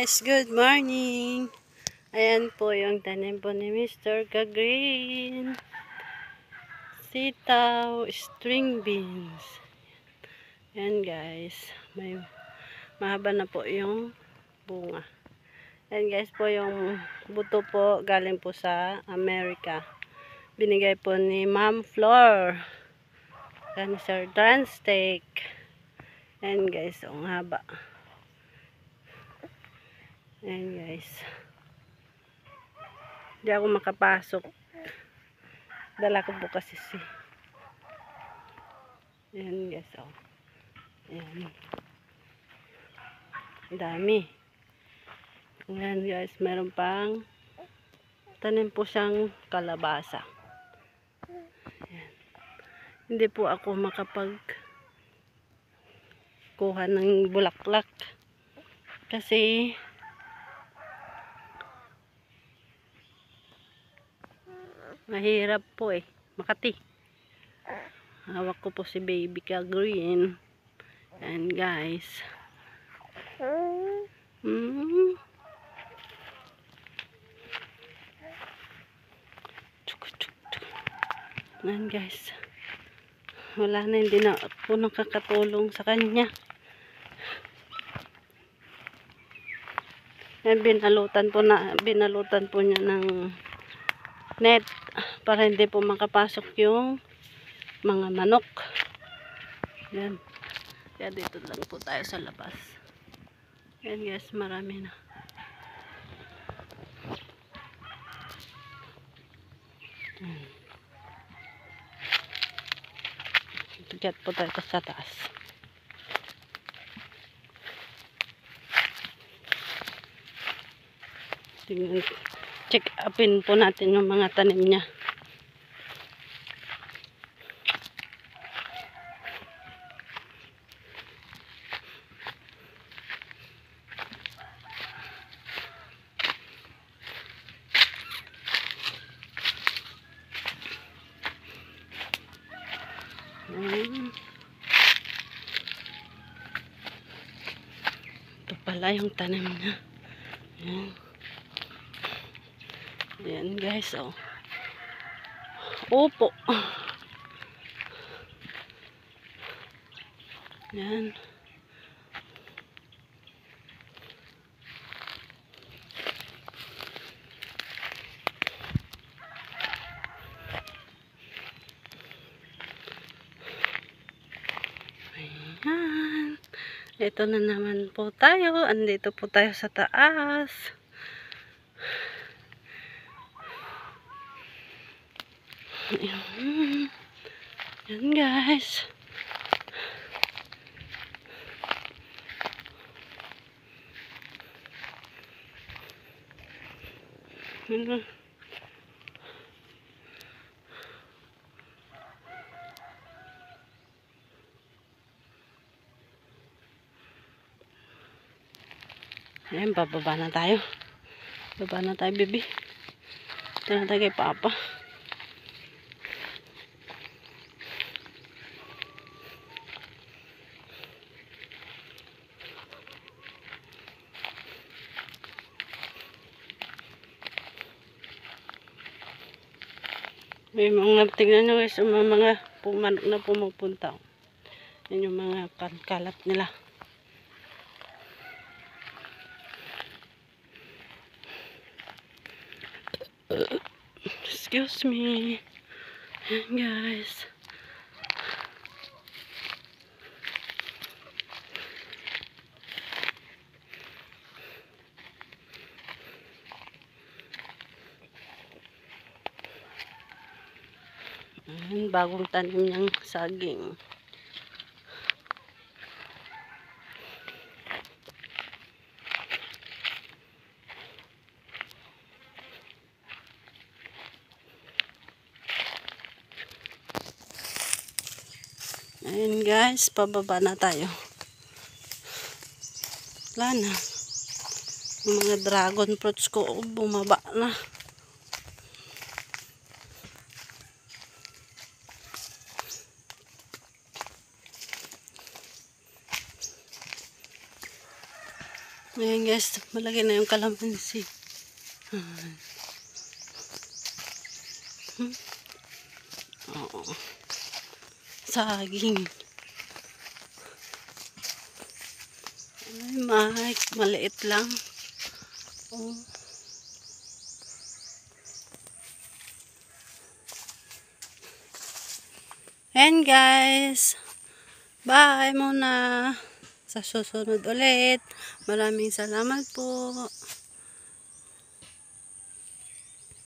guys, good morning. Ayan po yung tanim po ni Mr. Ka-Green. Sitaw, string beans. Ayan guys, may mahaba na po yung bunga. Ayan guys po yung buto po galing po sa Amerika. Binigay po ni Ma'am Flor. Cancer Transtek. Ayan guys, ang haba. Ayan guys. Hindi ako makapasok. Dala ko po kasi ayan guys, oh. Ayan. Dami. Ayan guys, meron pang tanim po siyang kalabasa. Ayan. Hindi po ako makapag kuha ng bulaklak. Kasi mahirap po Makati. Hawak ko po si Baby Ka-Green. Ayan guys. Ayan guys. Wala na, hindi na po nakakatulong sa kanya. Ayan, binalutan po niya ng net para hindi po makapasok yung mga manok. Yan. Kaya dito lang po tayo sa labas. Yan guys, marami na. Tigat po tayo sa taas. Tingnan, check upin po natin yung mga tanim niya. Ito pala yung tanim niya. Ayan. Ayan guys, oh. Opo. Ayan. Ayan. Ito na naman po tayo. Andito po tayo sa taas. Ayan. Ayan guys. Ayan. Ayan, bababa na tayo. Baba na tayo, baby. Ito na tayo kay Papa. May mga, tingnan nyo guys, mga pumanok na pumupunta. Yan yung mga kalat nila. Excuse me. Ayan guys. Ayan, bagong tanim niyang saging. Ayan guys, pababa na tayo. Wala na. Yung mga dragon fruits ko bumaba na. Ayan guys, malaki na yung kalamansi. Oo. Saging. Ay, Mike, maliit lang. Oh. And guys, bye muna. Sa susunod ulit. Maraming salamat po.